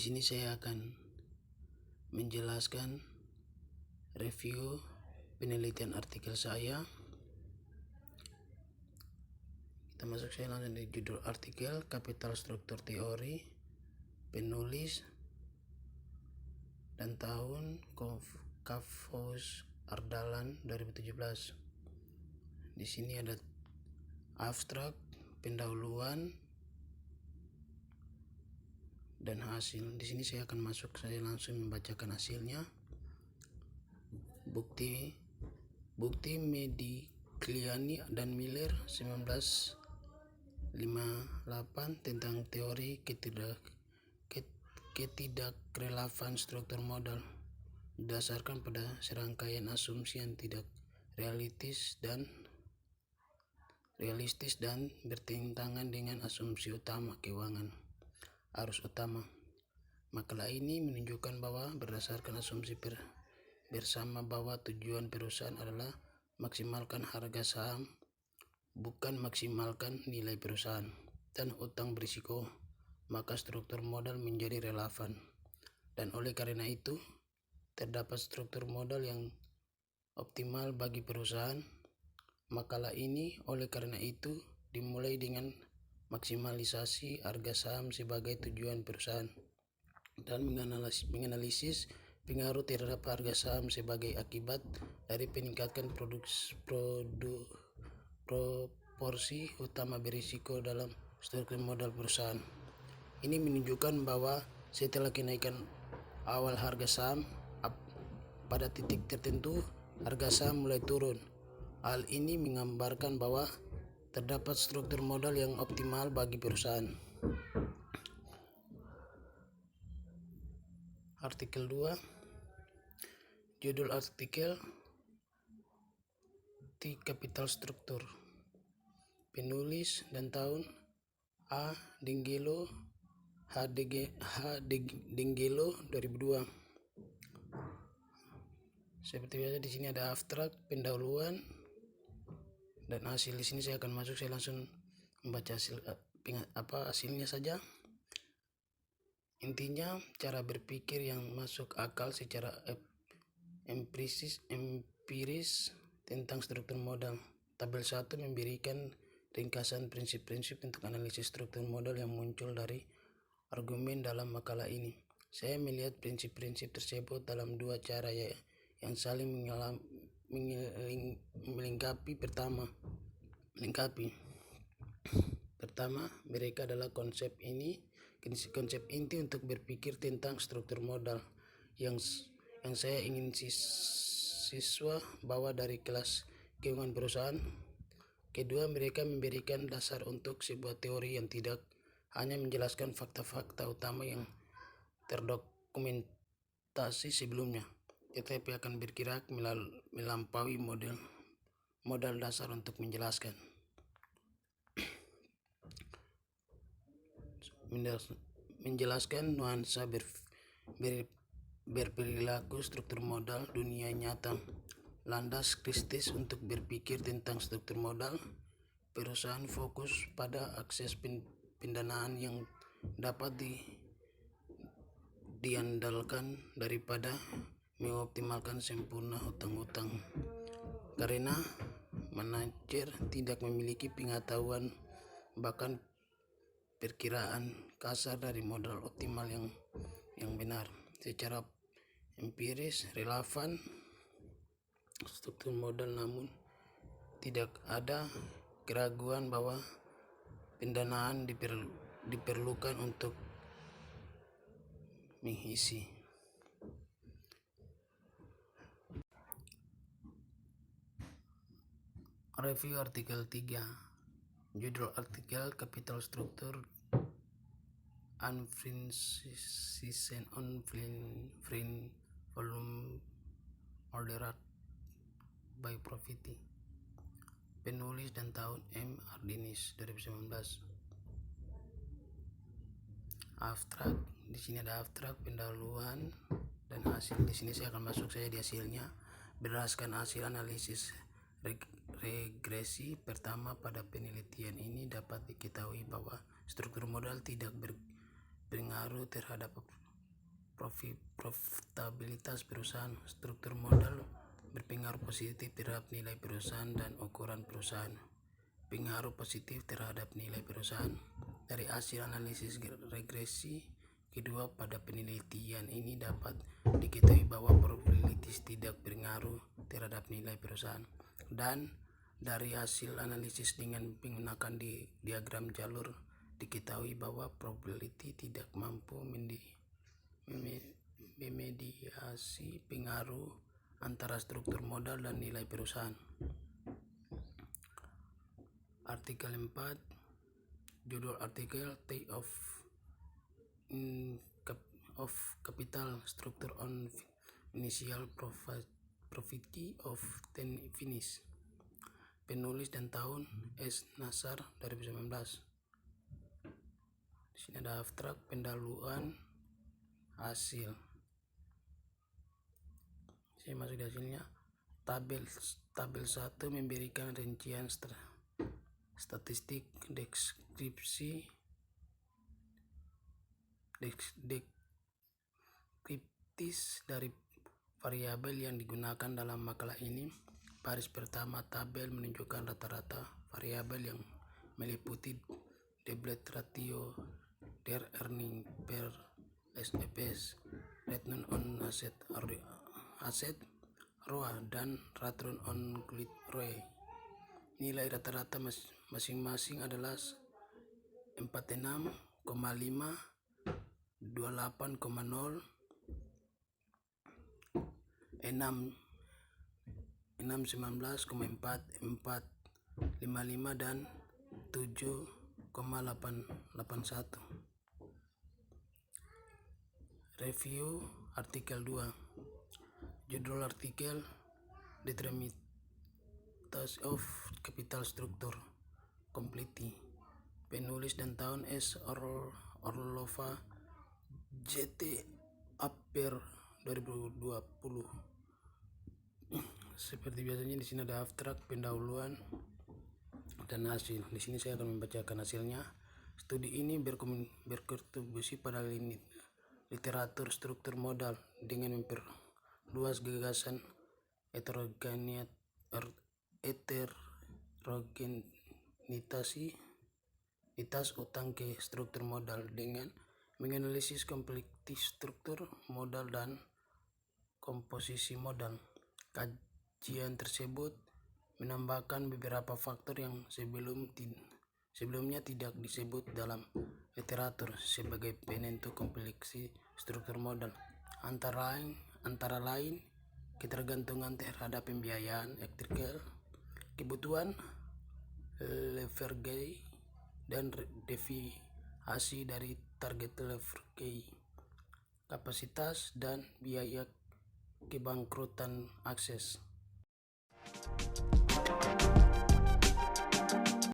sini saya akan menjelaskan review penelitian artikel saya. Kita masuk saya langsung di judul artikel, Capital Structure Theory, penulis dan tahun Kavous Ardalan 2017. Di sini ada abstrak, pendahuluan, dan hasil. Di sini saya akan saya langsung membacakan hasilnya. Bukti Modigliani dan Miller 1958 tentang teori ketidakrelevan struktur modal didasarkan pada serangkaian asumsi yang tidak realistis dan bertentangan dengan asumsi utama keuangan arus utama. Makalah ini menunjukkan bahwa berdasarkan asumsi bersama bahwa tujuan perusahaan adalah maksimalkan harga saham, bukan maksimalkan nilai perusahaan dan utang berisiko, maka struktur modal menjadi relevan. Dan oleh karena itu, terdapat struktur modal yang optimal bagi perusahaan. Makalah ini oleh karena itu dimulai dengan maksimalisasi harga saham sebagai tujuan perusahaan dan menganalisis pengaruh terhadap harga saham sebagai akibat dari peningkatan proporsi utama berisiko dalam struktur modal perusahaan. Ini menunjukkan bahwa setelah kenaikan awal harga saham, pada titik tertentu harga saham mulai turun. Hal ini menggambarkan bahwa terdapat struktur modal yang optimal bagi perusahaan. Artikel 2. Judul artikel The Capital Structure. Penulis dan tahun A. D'Angelo, H. D'Angelo 2002. Seperti biasa di sini ada abstrak, pendahuluan, dan hasil. Di sini saya akan saya langsung membaca hasilnya saja. Intinya, cara berpikir yang masuk akal secara empiris tentang struktur modal. Tabel 1 memberikan ringkasan prinsip-prinsip untuk analisis struktur modal yang muncul dari argumen dalam makalah ini. Saya melihat prinsip-prinsip tersebut dalam dua cara yang saling melengkapi. Pertama, mereka adalah konsep inti untuk berpikir tentang struktur modal yang saya ingin siswa bawa dari kelas keuangan perusahaan. Kedua, mereka memberikan dasar untuk sebuah teori yang tidak hanya menjelaskan fakta-fakta utama yang terdokumentasi sebelumnya, tetapi akan bergerak melampaui modal dasar untuk menjelaskan nuansa berperilaku struktur modal dunia nyata. Landas kritis untuk berpikir tentang struktur modal perusahaan fokus pada akses pendanaan yang dapat diandalkan daripada mengoptimalkan sempurna utang-utang, karena manajer tidak memiliki pengetahuan bahkan perkiraan kasar dari modal optimal yang benar. Secara empiris relevan struktur modal, namun tidak ada keraguan bahwa pendanaan diperlukan untuk mengisi. Review artikel 3. Judul artikel Capital Structure and Transition on Free Volume Ordered by Profit. Penulis dan tahun M. Ardinis 2019. Abstrak. Di sini ada abstrak, pendahuluan, dan hasil. Di sini saya akan saya di hasilnya. Berdasarkan hasil analisis regresi pertama pada penelitian ini dapat diketahui bahwa struktur modal tidak berpengaruh terhadap profitabilitas perusahaan. Struktur modal berpengaruh positif terhadap nilai perusahaan dan ukuran perusahaan. Pengaruh positif terhadap nilai perusahaan dari hasil analisis regresi kedua. Pada penelitian ini dapat diketahui bahwa probabilitas tidak berpengaruh terhadap nilai perusahaan, dan dari hasil analisis dengan menggunakan diagram jalur diketahui bahwa probability tidak mampu memediasi pengaruh antara struktur modal dan nilai perusahaan. Artikel 4, judul artikel Type of Capital Structure on Initial Profitability of the Finish. Penulis dan tahun S. Nasar 2019. Di sini ada abstrak, pendahuluan, hasil. Saya masuk di hasilnya. Tabel 1 memberikan rincian statistik deskriptis dari variabel yang digunakan dalam makalah ini. Baris pertama tabel menunjukkan rata-rata variabel yang meliputi debt ratio, their earning per SFS, return on asset ROA, dan return on equity ROE. Nilai rata-rata masing-masing adalah 46,5, 28,0, 19,4, 4,55 dan 7,881. Review artikel 2. Judul artikel Determinants of Capital Structure Complexity. Penulis dan tahun S. Orlova JT April 2020. Seperti biasanya di sini ada abstrak, pendahuluan, dan hasil. Di sini saya akan membacakan hasilnya. Studi ini berkontribusi pada literatur struktur modal dengan memperluas gagasan heterogenitas utang ke struktur modal dengan menganalisis kompleksitas struktur modal dan komposisi modal. Kajian tersebut menambahkan beberapa faktor yang sebelumnya tidak disebut dalam literatur sebagai penentu kompleksitas struktur modal, antara lain ketergantungan terhadap pembiayaan eksternal, kebutuhan leverage, dan deviasi dari target leverage, kapasitas dan biaya kebangkrutan akses.